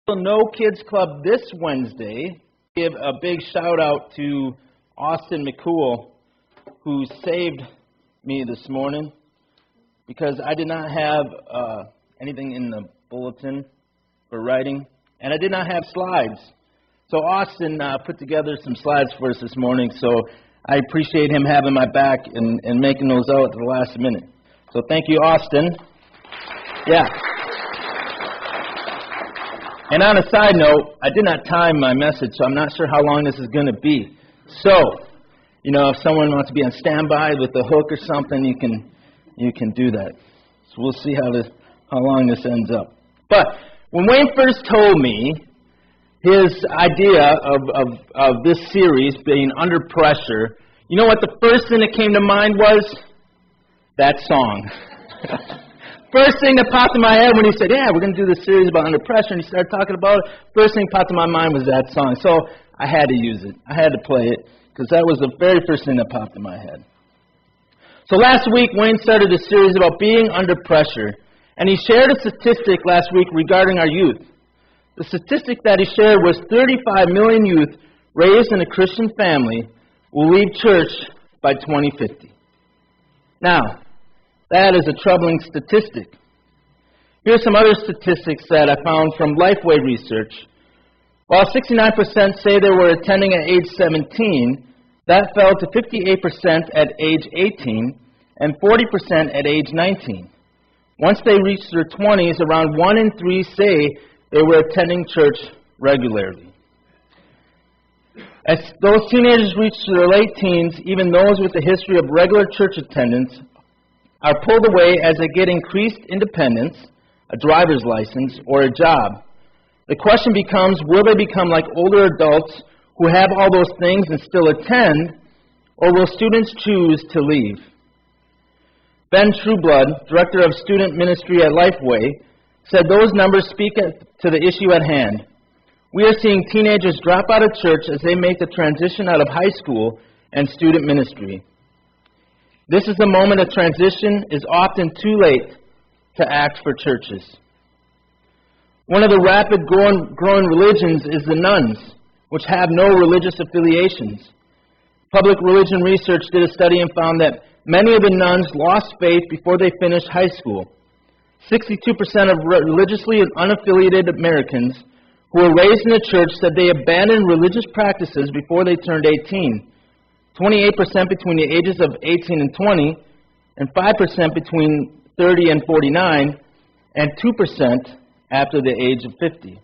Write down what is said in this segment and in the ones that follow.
No Kids Club this Wednesday. Give a big shout out to Austin McCool, who saved me this morning because I did not have anything in the bulletin for writing, and I did not have slides. So Austin put together some slides for us this morning, so I appreciate him having my back and making those out at the last minute. So thank you, Austin. Yeah. And on a side note, I did not time my message, so I'm not sure how long this is going to be. So, if someone wants to be on standby with the hook or something, you can do that. So we'll see how long this ends up. But when Wayne first told me his idea of this series being Under Pressure, you know what the first thing that came to mind was? That song. First thing that popped in my head when he said, we're going to do this series about Under Pressure, and he started talking about it, first thing that popped in my mind was that song. So I had to use it. I had to play it, because that was the very first thing that popped in my head. So last week, Wayne started a series about being under pressure, and he shared a statistic last week regarding our youth. The statistic that he shared was 35 million youth raised in a Christian family will leave church by 2050. Now, that is a troubling statistic. Here's some other statistics that I found from Lifeway research. While 69% say they were attending at age 17, that fell to 58% at age 18 and 40% at age 19. Once they reached their 20s, around 1 in 3 say they were attending church regularly. As those teenagers reach their late teens, even those with a history of regular church attendance are pulled away as they get increased independence, a driver's license, or a job. The question becomes, will they become like older adults who have all those things and still attend, or will students choose to leave? Ben Trueblood, director of student ministry at Lifeway, said those numbers speak to the issue at hand. We are seeing teenagers drop out of church as they make the transition out of high school and student ministry. This is the moment of transition is often too late to act for churches. One of the rapid growing religions is the nuns, which have no religious affiliations. Public religion research did a study and found that many of the nuns lost faith before they finished high school. 62% of religiously unaffiliated Americans who were raised in the church said they abandoned religious practices before they turned 18. 28% between the ages of 18 and 20, and 5% between 30 and 49, and 2% after the age of 50.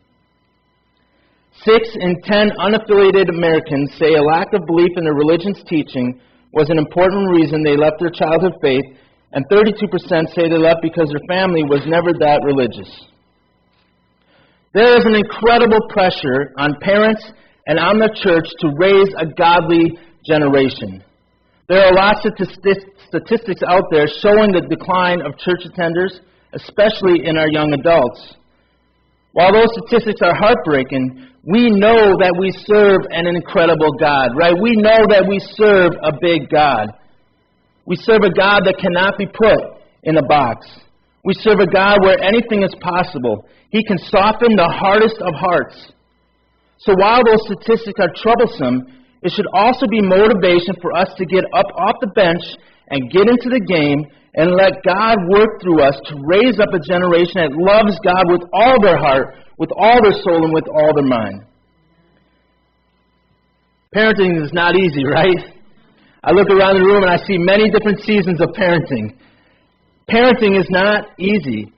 6 in 10 unaffiliated Americans say a lack of belief in their religion's teaching was an important reason they left their childhood faith, and 32% say they left because their family was never that religious. There is an incredible pressure on parents and on the church to raise a godly generation. There are lots of statistics out there showing the decline of church attenders, especially in our young adults. While those statistics are heartbreaking, we know that we serve an incredible God, right? We know that we serve a big God. We serve a God that cannot be put in a box. We serve a God where anything is possible. He can soften the hardest of hearts. So while those statistics are troublesome, it should also be motivation for us to get up off the bench and get into the game and let God work through us to raise up a generation that loves God with all their heart, with all their soul, and with all their mind. Parenting is not easy, right? I look around the room and I see many different seasons of parenting. Parenting is not easy.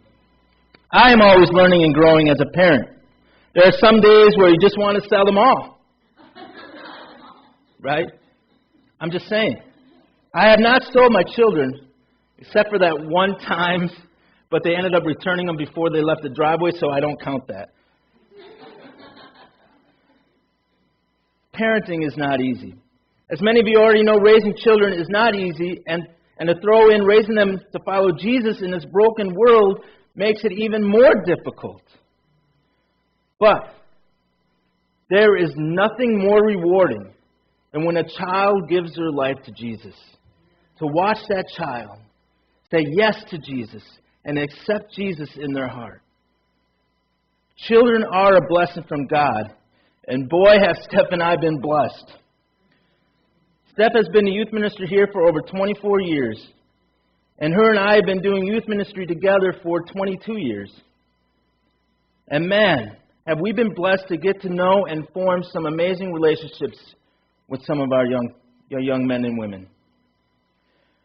I am always learning and growing as a parent. There are some days where you just want to sell them all. Right? I'm just saying. I have not sold my children, except for that one time, but they ended up returning them before they left the driveway, so I don't count that. Parenting is not easy. As many of you already know, raising children is not easy, and to throw in raising them to follow Jesus in this broken world makes it even more difficult. But there is nothing more rewarding than when a child gives their life to Jesus. To watch that child say yes to Jesus and accept Jesus in their heart. Children are a blessing from God, and boy, have Steph and I been blessed. Steph has been a youth minister here for over 24 years, and her and I have been doing youth ministry together for 22 years. And man, have we been blessed to get to know and form some amazing relationships with some of our young men and women.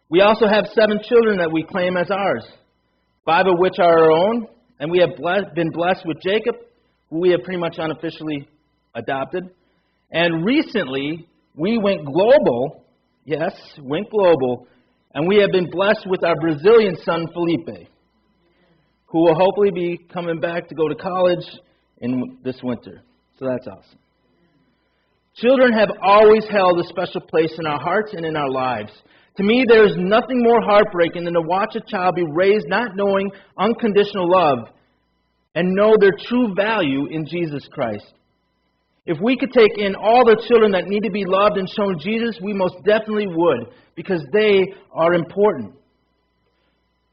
We also have 7 children that we claim as ours, 5 of which are our own, and we have been blessed with Jacob, who we have pretty much unofficially adopted. And recently, we went global, yes, went global, and we have been blessed with our Brazilian son, Felipe, who will hopefully be coming back to go to college in this winter. So that's awesome. Children have always held a special place in our hearts and in our lives. To me, there is nothing more heartbreaking than to watch a child be raised not knowing unconditional love and know their true value in Jesus Christ. If we could take in all the children that need to be loved and shown Jesus, we most definitely would, because they are important.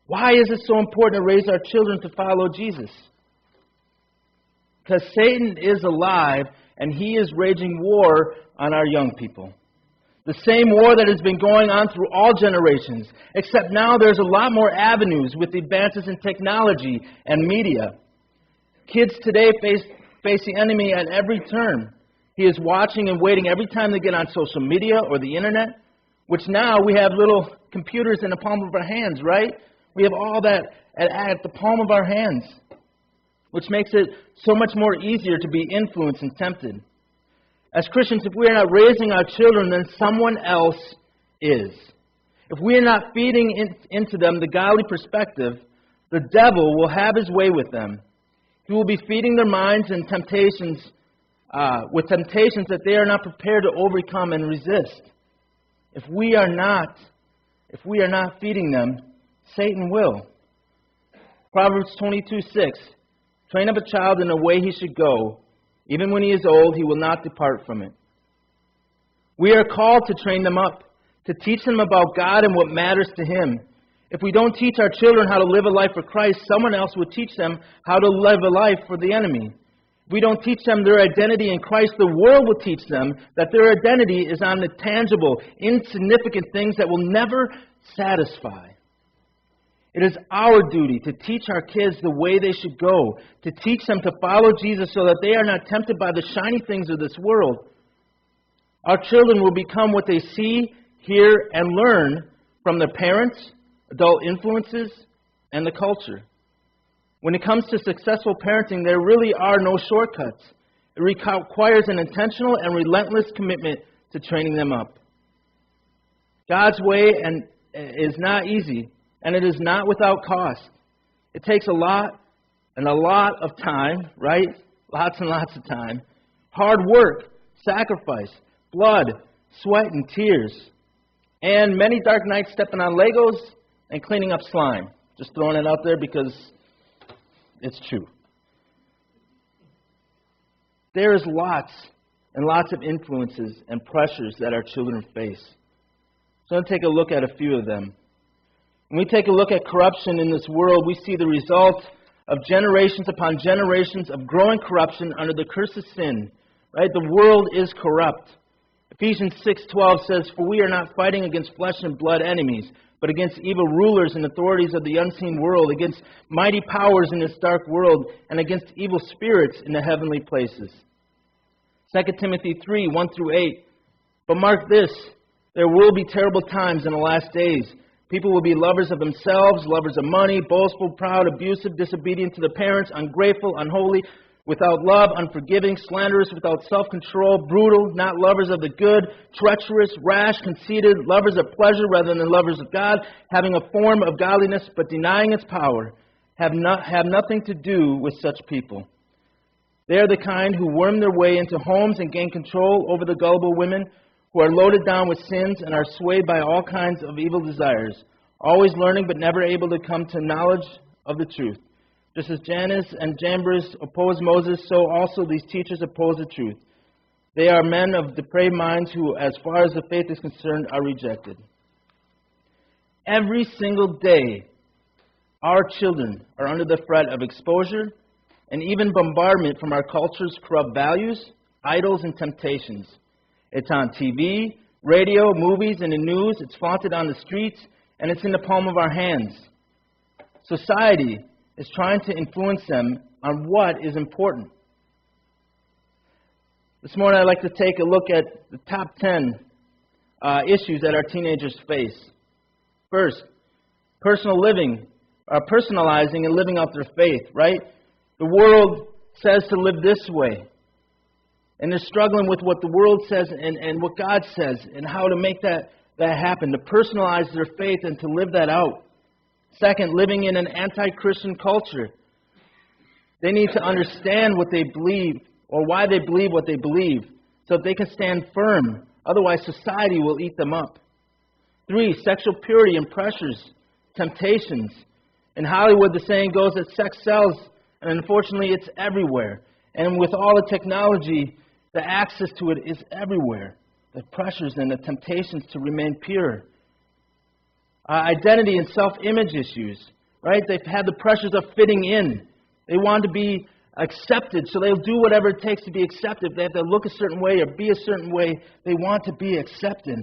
Why is it so important to raise our children to follow Jesus? Because Satan is alive and he is waging war on our young people. The same war that has been going on through all generations, except now there's a lot more avenues with the advances in technology and media. Kids today face the enemy at every turn. He is watching and waiting every time they get on social media or the internet, which now we have little computers in the palm of our hands, right? We have all that at the palm of our hands, which makes it so much more easier to be influenced and tempted. As Christians, if we are not raising our children, then someone else is. If we are not feeding into them the godly perspective, the devil will have his way with them. He will be feeding their minds and temptations with temptations that they are not prepared to overcome and resist. If we are not feeding them, Satan will. Proverbs 22:6, train up a child in the way he should go. Even when he is old, he will not depart from it. We are called to train them up, to teach them about God and what matters to Him. If we don't teach our children how to live a life for Christ, someone else will teach them how to live a life for the enemy. If we don't teach them their identity in Christ, the world will teach them that their identity is on the tangible, insignificant things that will never satisfy. It is our duty to teach our kids the way they should go, to teach them to follow Jesus so that they are not tempted by the shiny things of this world. Our children will become what they see, hear, and learn from their parents, adult influences, and the culture. When it comes to successful parenting, there really are no shortcuts. It requires an intentional and relentless commitment to training them up. God's way is not easy. And it is not without cost. It takes a lot of time, right? Lots and lots of time. Hard work, sacrifice, blood, sweat, and tears. And many dark nights stepping on Legos and cleaning up slime. Just throwing it out there because it's true. There is lots and lots of influences and pressures that our children face. So I'm going to take a look at a few of them. When we take a look at corruption in this world, we see the result of generations upon generations of growing corruption under the curse of sin. Right? The world is corrupt. Ephesians 6:12 says, "For we are not fighting against flesh and blood enemies, but against evil rulers and authorities of the unseen world, against mighty powers in this dark world, and against evil spirits in the heavenly places." 2 Timothy 3:1-8. "But mark this, there will be terrible times in the last days. People will be lovers of themselves, lovers of money, boastful, proud, abusive, disobedient to their parents, ungrateful, unholy, without love, unforgiving, slanderous, without self-control, brutal, not lovers of the good, treacherous, rash, conceited, lovers of pleasure rather than lovers of God, having a form of godliness but denying its power, have nothing to do with such people. They are the kind who worm their way into homes and gain control over the gullible women, who are loaded down with sins and are swayed by all kinds of evil desires, always learning but never able to come to knowledge of the truth. Just as Jannes and Jambres opposed Moses, so also these teachers oppose the truth. They are men of depraved minds who, as far as the faith is concerned, are rejected." Every single day, our children are under the threat of exposure, and even bombardment from our culture's corrupt values, idols, and temptations. It's on TV, radio, movies, and the news. It's flaunted on the streets, and it's in the palm of our hands. Society is trying to influence them on what is important. This morning I'd like to take a look at the top 10 issues that our teenagers face. First, personalizing and living out their faith, right? The world says to live this way. And they're struggling with what the world says and what God says and how to make that happen, to personalize their faith and to live that out. Second, living in an anti-Christian culture. They need to understand what they believe or why they believe what they believe so that they can stand firm. Otherwise, society will eat them up. 3, sexual purity and pressures, temptations. In Hollywood, the saying goes that sex sells, and unfortunately, it's everywhere. And with all the technology, the access to it is everywhere. The pressures and the temptations to remain pure. Identity and self-image issues, right? They've had the pressures of fitting in. They want to be accepted, so they'll do whatever it takes to be accepted. They have to look a certain way or be a certain way. They want to be accepted.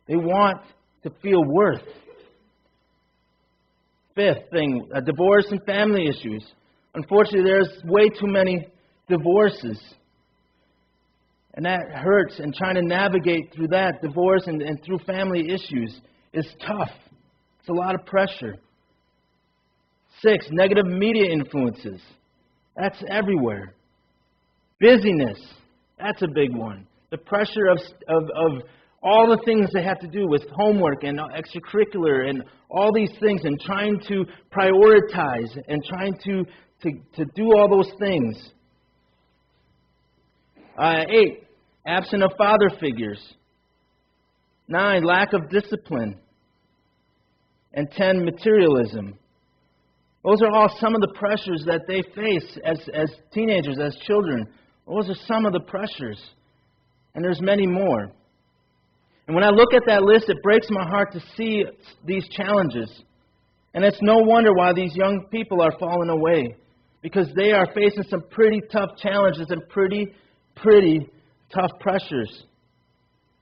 They want to feel worth. 5th thing, divorce and family issues. Unfortunately, there's way too many divorces. And that hurts, and trying to navigate through that, divorce and through family issues, is tough. It's a lot of pressure. 6, negative media influences. That's everywhere. Busyness. That's a big one. The pressure of all the things they have to do with homework and extracurricular and all these things, and trying to prioritize and trying to do all those things. 8, absent of father figures. 9, lack of discipline. And 10, materialism. Those are all some of the pressures that they face as teenagers, as children. Those are some of the pressures. And there's many more. And when I look at that list, it breaks my heart to see these challenges. And it's no wonder why these young people are falling away. Because they are facing some pretty tough challenges and pretty tough pressures.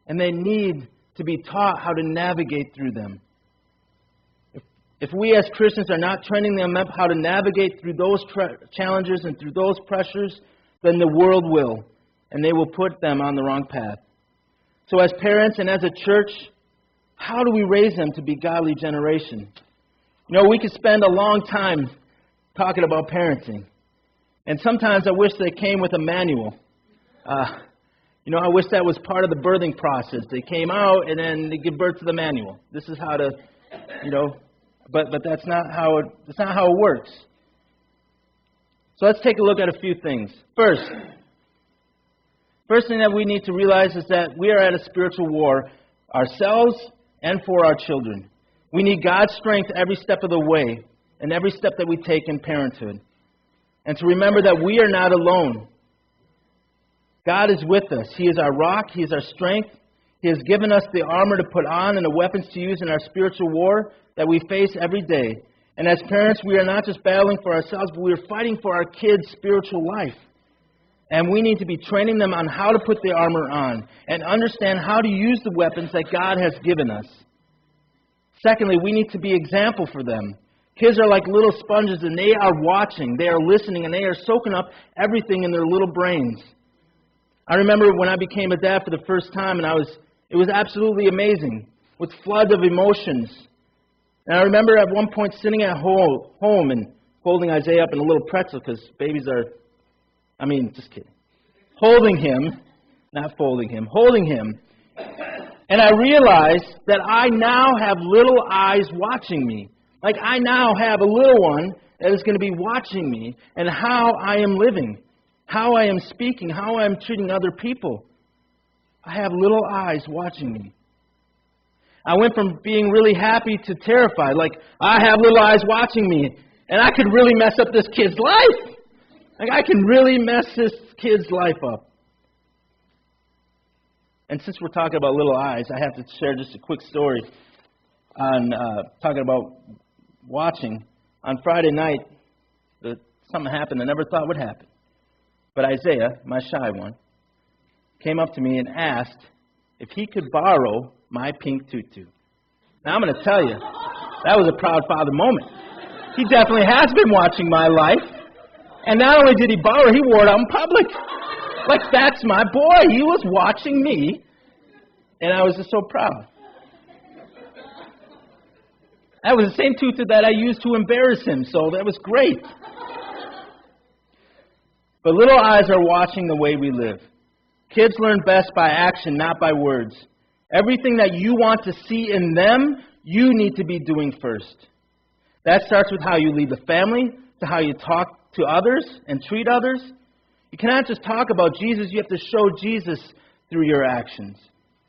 And they need to be taught how to navigate through them. If we as Christians are not training them up how to navigate through those challenges and through those pressures, then the world will. And they will put them on the wrong path. So as parents and as a church, how do we raise them to be godly generation? You know, we could spend a long time talking about parenting. And sometimes I wish they came with a manual. I wish that was part of the birthing process. They came out and then they give birth to the manual. This is how to, but that's not how it works. So let's take a look at a few things. First thing that we need to realize is that we are at a spiritual war ourselves and for our children. We need God's strength every step of the way and every step that we take in parenthood. And to remember that we are not alone. God is with us. He is our rock. He is our strength. He has given us the armor to put on and the weapons to use in our spiritual war that we face every day. And as parents, we are not just battling for ourselves, but we are fighting for our kids' spiritual life. And we need to be training them on how to put the armor on and understand how to use the weapons that God has given us. Secondly, we need to be example for them. Kids are like little sponges, and they are watching, they are listening, and they are soaking up everything in their little brains. I remember when I became a dad for the first time, and it was absolutely amazing, with floods of emotions. And I remember at one point sitting at home and holding Isaiah up in a little pretzel, because babies are, just kidding. Holding him, not folding him, holding him. And I realized that I now have little eyes watching me. Like I now have a little one that is going to be watching me and how I am living, how I am speaking, how I am treating other people. I have little eyes watching me. I went from being really happy to terrified. Like, I have little eyes watching me, and I could really mess up this kid's life. Like, I can really mess this kid's life up. And since we're talking about little eyes, I have to share just a quick story on talking about watching. On Friday night, something happened I never thought would happen. But Isaiah, my shy one, came up to me and asked if he could borrow my pink tutu. Now, I'm going to tell you, that was a proud father moment. He definitely has been watching my life. And not only did he borrow it, he wore it out in public. Like, that's my boy. He was watching me, and I was just so proud. That was the same tutu that I used to embarrass him, so that was great. But little eyes are watching the way we live. Kids learn best by action, not by words. Everything that you want to see in them, you need to be doing first. That starts with how you lead the family, to how you talk to others and treat others. You cannot just talk about Jesus, you have to show Jesus through your actions.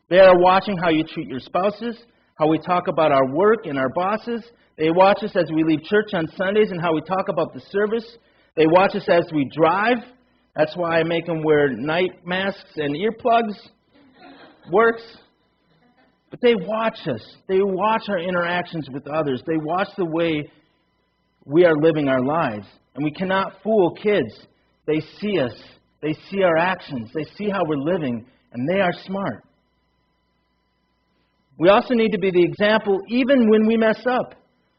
They are watching how you treat your spouses, how we talk about our work and our bosses. They watch us as we leave church on Sundays and how we talk about the service. They watch us as we drive. That's why I make them wear night masks and earplugs. Works. But they watch us. They watch our interactions with others. They watch the way we are living our lives. And we cannot fool kids. They see us. They see our actions. They see how we're living. And they are smart. We also need to be the example even when we mess up.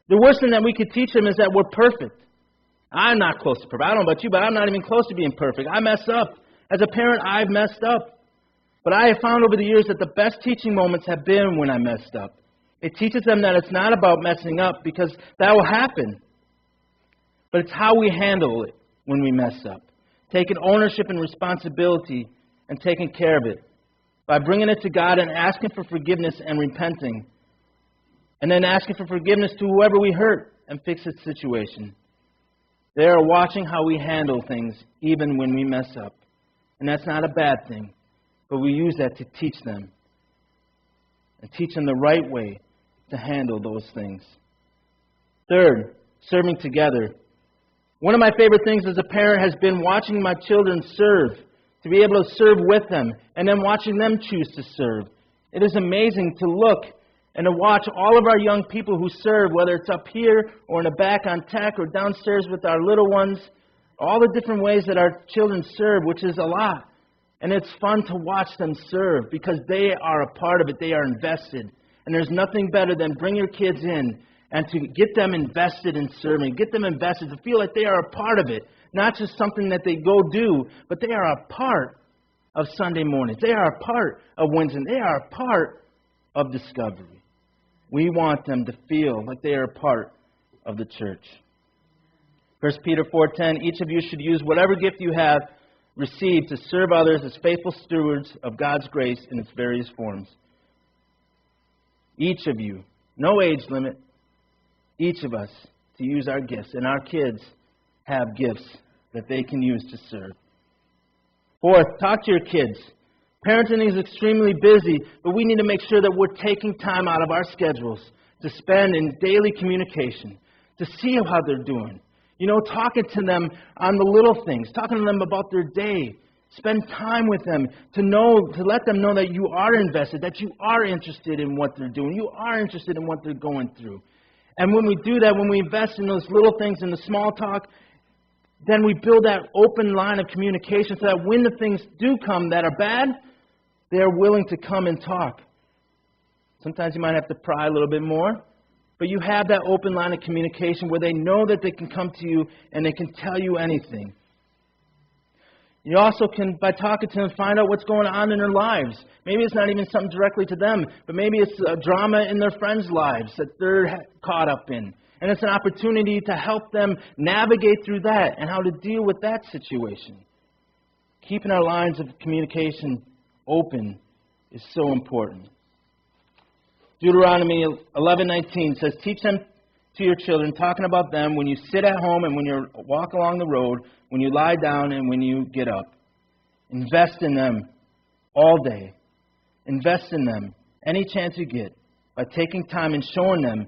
The worst thing that we could teach them is that we're perfect. I'm not close to perfect. I don't know about you, but I'm not even close to being perfect. I mess up. As a parent, I've messed up. But I have found over the years that the best teaching moments have been when I messed up. It teaches them that it's not about messing up, because that will happen. But it's how we handle it when we mess up. Taking ownership and responsibility and taking care of it. By bringing it to God and asking for forgiveness and repenting. And then asking for forgiveness to whoever we hurt and fix the situation. They are watching how we handle things even when we mess up. And that's not a bad thing. But we use that to teach them. And teach them the right way to handle those things. Third, serving together. One of my favorite things as a parent has been watching my children serve. To be able to serve with them. And then watching them choose to serve. It is amazing to look and to watch all of our young people who serve, whether it's up here or in the back on tech or downstairs with our little ones. All the different ways that our children serve, which is a lot. And it's fun to watch them serve because they are a part of it. They are invested. And there's nothing better than bring your kids in and to get them invested in serving. Get them invested to feel like they are a part of it. Not just something that they go do, but they are a part of Sunday mornings. They are a part of Wednesday. They are a part of Discovery. We want them to feel like they are a part of the church. 1 Peter 4:10, each of you should use whatever gift you have received to serve others as faithful stewards of God's grace in its various forms. Each of you, no age limit, each of us to use our gifts. And our kids have gifts that they can use to serve. Fourth, talk to your kids. Parenting is extremely busy, but we need to make sure that we're taking time out of our schedules to spend in daily communication, to see how they're doing. You know, talking to them on the little things, talking to them about their day. Spend time with them to let them know that you are invested, that you are interested in what they're doing, you are interested in what they're going through. And when we do that, when we invest in those little things, in the small talk, then we build that open line of communication so that when the things do come that are bad, they are willing to come and talk. Sometimes you might have to pry a little bit more, but you have that open line of communication where they know that they can come to you and they can tell you anything. You also can, by talking to them, find out what's going on in their lives. Maybe it's not even something directly to them, but maybe it's a drama in their friends' lives that they're caught up in. And it's an opportunity to help them navigate through that and how to deal with that situation. Keeping our lines of communication open is so important. Deuteronomy 11:19 says, teach them to your children, talking about them when you sit at home and when you walk along the road, when you lie down and when you get up. Invest in them all day. Invest in them any chance you get by taking time and showing them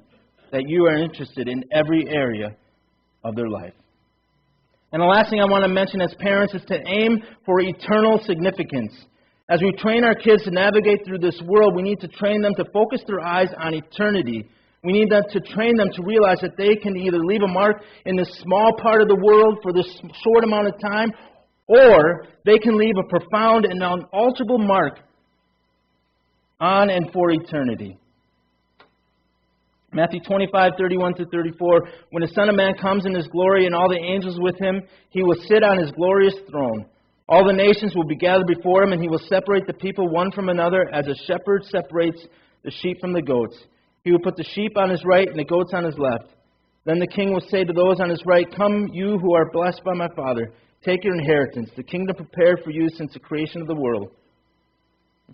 that you are interested in every area of their life. And the last thing I want to mention as parents is to aim for eternal significance. As we train our kids to navigate through this world, we need to train them to focus their eyes on eternity. We need to train them to realize that they can either leave a mark in this small part of the world for this short amount of time, or they can leave a profound and unalterable mark on and for eternity. Matthew 25:31-34, when the Son of Man comes in His glory and all the angels with Him, He will sit on His glorious throne. All the nations will be gathered before Him, and He will separate the people one from another as a shepherd separates the sheep from the goats. He will put the sheep on His right and the goats on His left. Then the King will say to those on His right, "Come, you who are blessed by my Father, take your inheritance, the kingdom prepared for you since the creation of the world."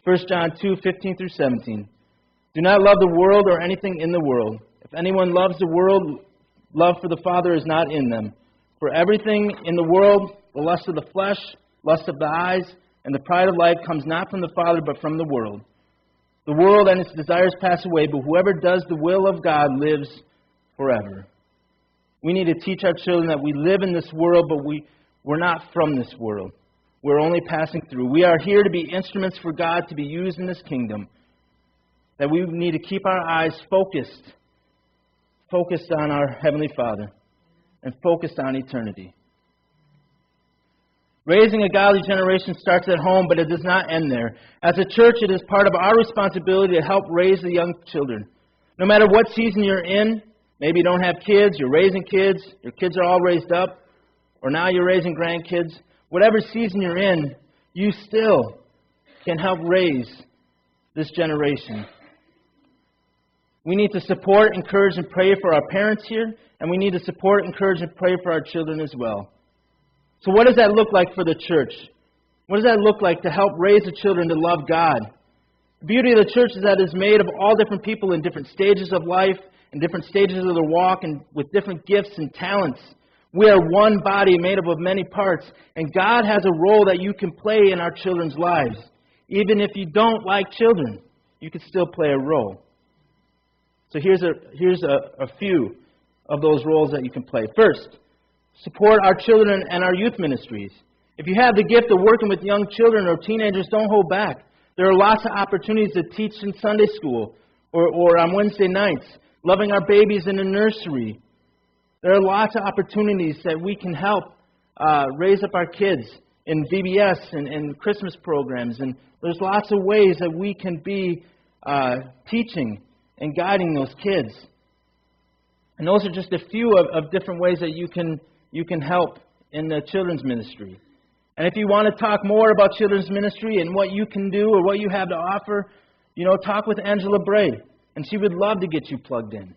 1 John 2:15-17. Do not love the world or anything in the world. If anyone loves the world, love for the Father is not in them. For everything in the world, the lust of the flesh, lust of the eyes, and the pride of life comes not from the Father but from the world. The world and its desires pass away, but whoever does the will of God lives forever. We need to teach our children that we live in this world, but we're not from this world. We're only passing through. We are here to be instruments for God to be used in this kingdom. That we need to keep our eyes focused on our Heavenly Father and focused on eternity. Raising a godly generation starts at home, but it does not end there. As a church, it is part of our responsibility to help raise the young children. No matter what season you're in, maybe you don't have kids, you're raising kids, your kids are all raised up, or now you're raising grandkids. Whatever season you're in, you still can help raise this generation. We need to support, encourage, and pray for our parents here, and we need to support, encourage, and pray for our children as well. So what does that look like for the church? What does that look like to help raise the children to love God? The beauty of the church is that it's made of all different people in different stages of life, in different stages of their walk, and with different gifts and talents. We are one body made up of many parts, and God has a role that you can play in our children's lives. Even if you don't like children, you can still play a role. So here's a few of those roles that you can play. First, support our children and our youth ministries. If you have the gift of working with young children or teenagers, don't hold back. There are lots of opportunities to teach in Sunday school or on Wednesday nights, loving our babies in the nursery. There are lots of opportunities that we can help raise up our kids in VBS and Christmas programs. And there's lots of ways that we can be teaching and guiding those kids. And those are just a few of different ways that you can help in the children's ministry. And if you want to talk more about children's ministry and what you can do or what you have to offer, talk with Angela Bray, and she would love to get you plugged in.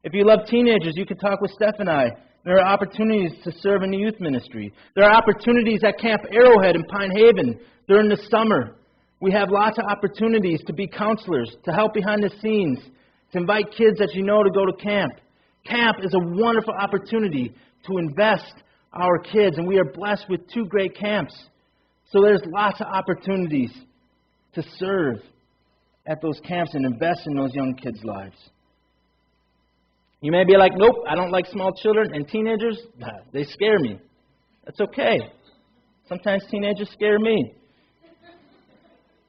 If you love teenagers, you can talk with Steph and I. There are opportunities to serve in the youth ministry. There are opportunities at Camp Arrowhead in Pine Haven during the summer. We have lots of opportunities to be counselors, to help behind the scenes, to invite kids that you know to go to camp. Camp is a wonderful opportunity to invest our kids, and we are blessed with 2 great camps. So there's lots of opportunities to serve at those camps and invest in those young kids' lives. You may be like, nope, I don't like small children and teenagers. They scare me. That's okay. Sometimes teenagers scare me.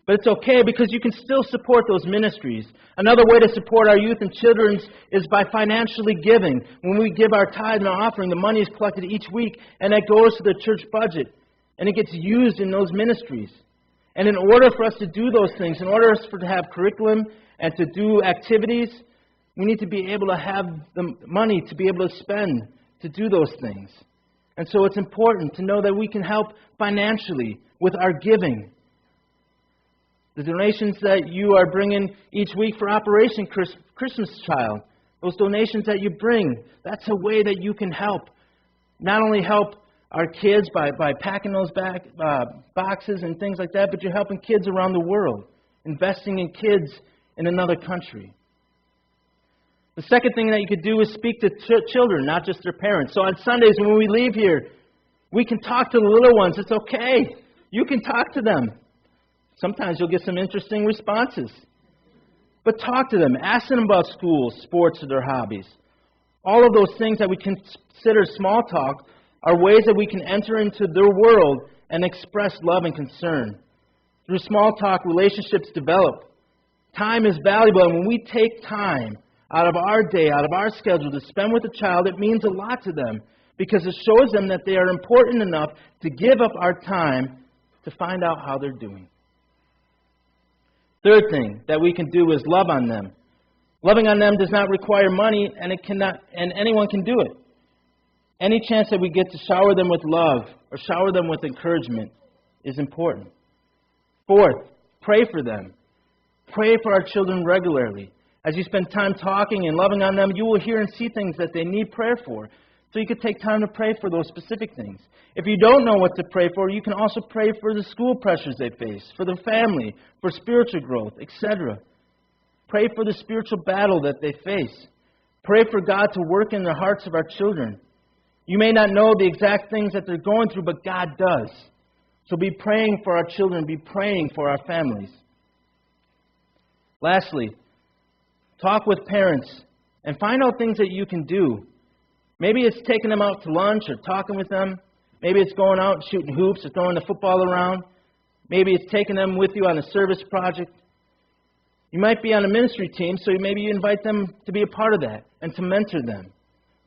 But it's okay because you can still support those ministries. Another way to support our youth and children is by financially giving. When we give our tithe and our offering, the money is collected each week, and that goes to the church budget, and it gets used in those ministries. And in order for us to do those things, in order for us to have curriculum and to do activities, we need to be able to have the money to be able to spend to do those things. And so it's important to know that we can help financially with our giving. The donations that you are bringing each week for Operation Christmas Child, those donations that you bring, that's a way that you can help. Not only help our kids by packing those boxes and things like that, but you're helping kids around the world, investing in kids in another country. The second thing that you could do is speak to children, not just their parents. So on Sundays when we leave here, we can talk to the little ones. It's okay. You can talk to them. Sometimes you'll get some interesting responses. But talk to them. Ask them about school, sports, or their hobbies. All of those things that we consider small talk are ways that we can enter into their world and express love and concern. Through small talk, relationships develop. Time is valuable, and when we take time out of our day, out of our schedule to spend with a child, it means a lot to them because it shows them that they are important enough to give up our time to find out how they're doing. Third thing that we can do is love on them. Loving on them does not require money, and anyone can do it. Any chance that we get to shower them with love or shower them with encouragement is important. Fourth, pray for them. Pray for our children regularly. As you spend time talking and loving on them, you will hear and see things that they need prayer for. So you could take time to pray for those specific things. If you don't know what to pray for, you can also pray for the school pressures they face, for their family, for spiritual growth, etc. Pray for the spiritual battle that they face. Pray for God to work in the hearts of our children. You may not know the exact things that they're going through, but God does. So be praying for our children, be praying for our families. Lastly, talk with parents and find out things that you can do. Maybe it's taking them out to lunch or talking with them. Maybe it's going out and shooting hoops or throwing the football around. Maybe it's taking them with you on a service project. You might be on a ministry team, so maybe you invite them to be a part of that and to mentor them.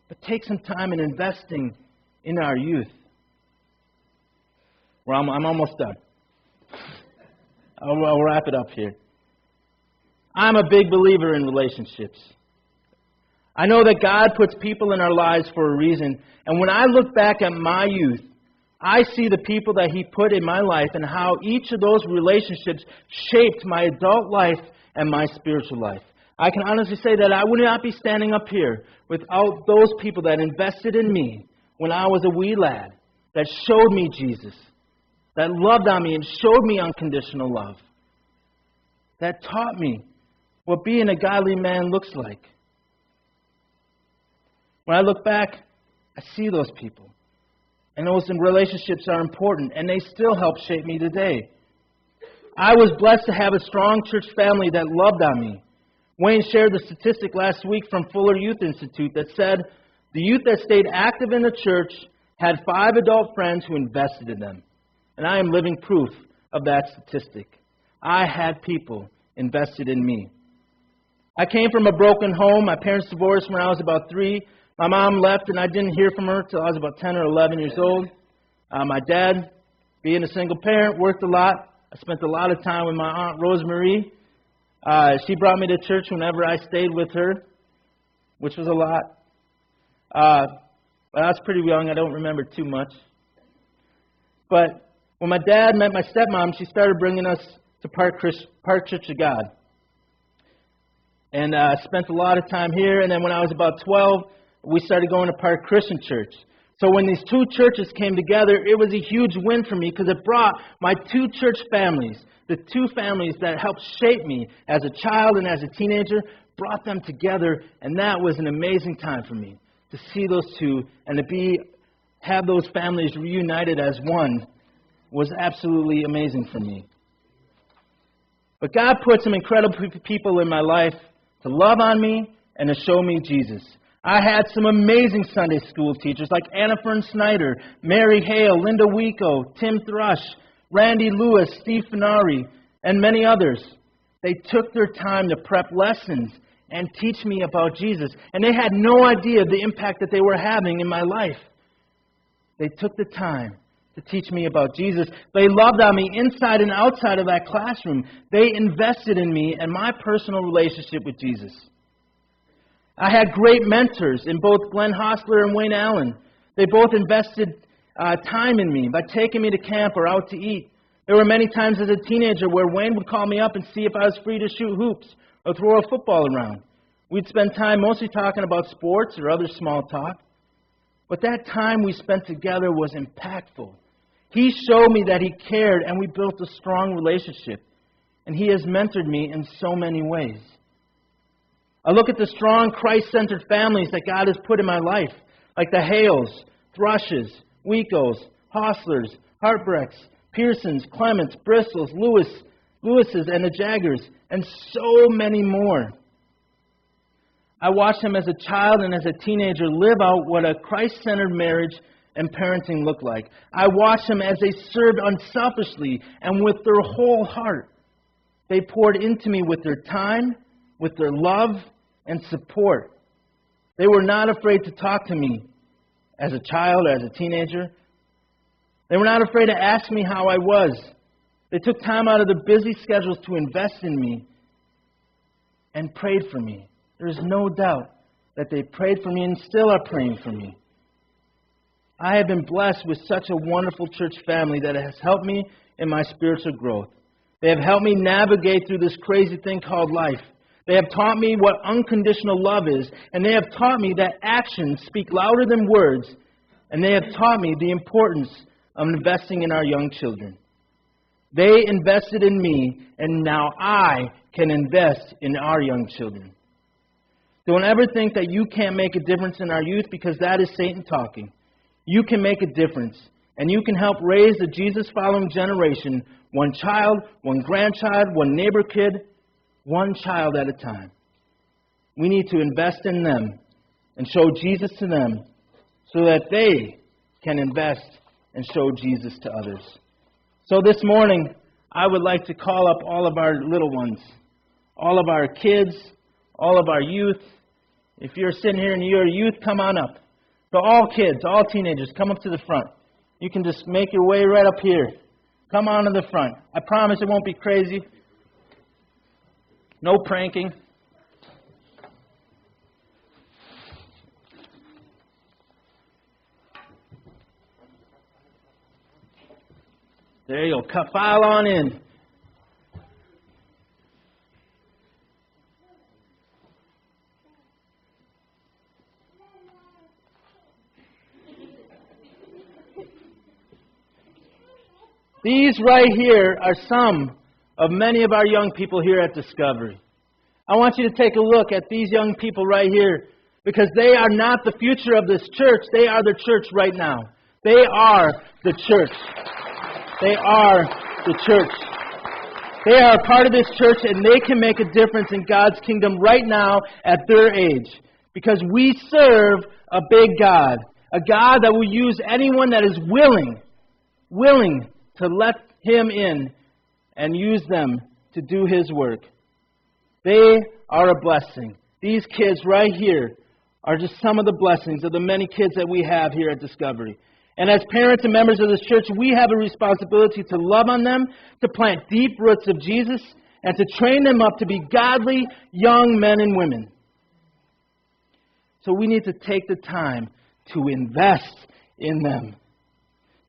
But take some time in investing in our youth. Well, I'm almost done. I'll wrap it up here. I'm a big believer in relationships. I know that God puts people in our lives for a reason. And when I look back at my youth, I see the people that He put in my life and how each of those relationships shaped my adult life and my spiritual life. I can honestly say that I would not be standing up here without those people that invested in me when I was a wee lad, that showed me Jesus, that loved on me and showed me unconditional love, that taught me what being a godly man looks like. When I look back, I see those people. And those relationships are important, and they still help shape me today. I was blessed to have a strong church family that loved on me. Wayne shared the statistic last week from Fuller Youth Institute that said the youth that stayed active in the church had 5 adult friends who invested in them. And I am living proof of that statistic. I had people invested in me. I came from a broken home. My parents divorced when I was about 3. My mom left, and I didn't hear from her until I was about 10 or 11 years old. My dad, being a single parent, worked a lot. I spent a lot of time with my Aunt Rosemary. She brought me to church whenever I stayed with her, which was a lot. But I was pretty young. I don't remember too much. But when my dad met my stepmom, she started bringing us to Park Church of God. And I spent a lot of time here. And then when I was about 12, we started going to Park Christian Church. So when these 2 churches came together, it was a huge win for me because it brought my 2 church families, the 2 families that helped shape me as a child and as a teenager, brought them together, and that was an amazing time for me. To see those 2 and to have those families reunited as one was absolutely amazing for me. But God put some incredible people in my life to love on me and to show me Jesus. I had some amazing Sunday school teachers like Anna Fern Snyder, Mary Hale, Linda Wico, Tim Thrush, Randy Lewis, Steve Finari, and many others. They took their time to prep lessons and teach me about Jesus. And they had no idea the impact that they were having in my life. They took the time to teach me about Jesus. They loved on me inside and outside of that classroom. They invested in me and my personal relationship with Jesus. I had great mentors in both Glenn Hostler and Wayne Allen. They both invested time in me by taking me to camp or out to eat. There were many times as a teenager where Wayne would call me up and see if I was free to shoot hoops or throw a football around. We'd spend time mostly talking about sports or other small talk. But that time we spent together was impactful. He showed me that he cared, and we built a strong relationship. And he has mentored me in so many ways. I look at the strong Christ-centered families that God has put in my life, like the Hales, Thrushes, Wicos, Hostlers, Hartbrecks, Pearsons, Clements, Bristols, Lewises, and the Jaggers, and so many more. I watched them as a child and as a teenager live out what a Christ-centered marriage and parenting looked like. I watched them as they served unselfishly and with their whole heart. They poured into me with their time, with their love, and support. They were not afraid to talk to me as a child or as a teenager. They were not afraid to ask me how I was. They took time out of their busy schedules to invest in me and prayed for me. There is no doubt that they prayed for me and still are praying for me. I have been blessed with such a wonderful church family that has helped me in my spiritual growth. They have helped me navigate through this crazy thing called life. They have taught me what unconditional love is, and they have taught me that actions speak louder than words, and they have taught me the importance of investing in our young children. They invested in me, and now I can invest in our young children. Don't ever think that you can't make a difference in our youth, because that is Satan talking. You can make a difference, and you can help raise the Jesus-following generation, one child, one grandchild, one neighbor kid, one child at a time. We need to invest in them and show Jesus to them so that they can invest and show Jesus to others. So this morning, I would like to call up all of our little ones, all of our kids, all of our youth. If you're sitting here and you're a youth, come on up. So all kids, all teenagers, come up to the front. You can just make your way right up here. Come on to the front. I promise it won't be crazy. No pranking. There you go. File on in. These right here are some of many of our young people here at Discovery. I want you to take a look at these young people right here, because they are not the future of this church. They are the church right now. They are the church. They are the church. They are a part of this church, and they can make a difference in God's kingdom right now at their age, because we serve a big God, a God that will use anyone that is willing to let Him in and use them to do His work. They are a blessing. These kids right here are just some of the blessings of the many kids that we have here at Discovery. And as parents and members of this church, we have a responsibility to love on them, to plant deep roots of Jesus, and to train them up to be godly young men and women. So we need to take the time to invest in them.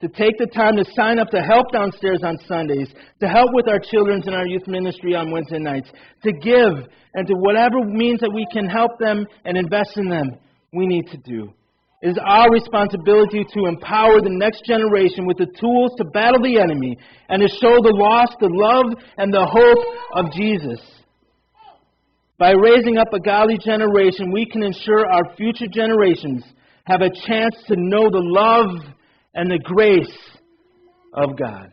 To take the time to sign up to help downstairs on Sundays, to help with our children's and our youth ministry on Wednesday nights, to give, and to whatever means that we can help them and invest in them, we need to do. It is our responsibility to empower the next generation with the tools to battle the enemy and to show the lost the love and the hope of Jesus. By raising up a godly generation, we can ensure our future generations have a chance to know the love and the grace of God.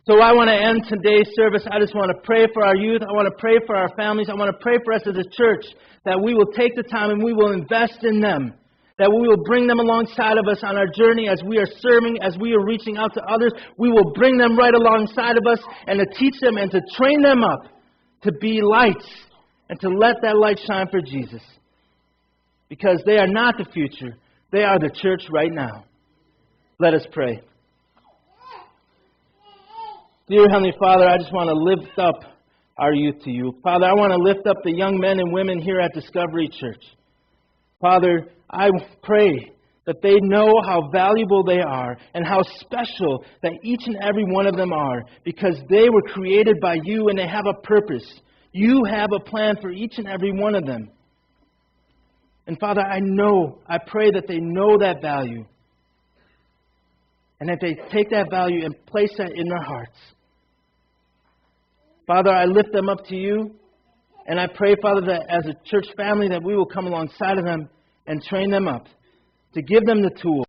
So I want to end today's service. I just want to pray for our youth. I want to pray for our families. I want to pray for us as a church that we will take the time and we will invest in them. That we will bring them alongside of us on our journey as we are serving, as we are reaching out to others. We will bring them right alongside of us and to teach them and to train them up to be lights and to let that light shine for Jesus. Because they are not the future. They are the church right now. Let us pray. Dear Heavenly Father, I just want to lift up our youth to you. Father, I want to lift up the young men and women here at Discovery Church. Father, I pray that they know how valuable they are and how special that each and every one of them are, because they were created by you and they have a purpose. You have a plan for each and every one of them. And Father, I pray that they know that value and that they take that value and place that in their hearts. Father, I lift them up to you, and I pray, Father, that as a church family that we will come alongside of them and train them up to give them the tools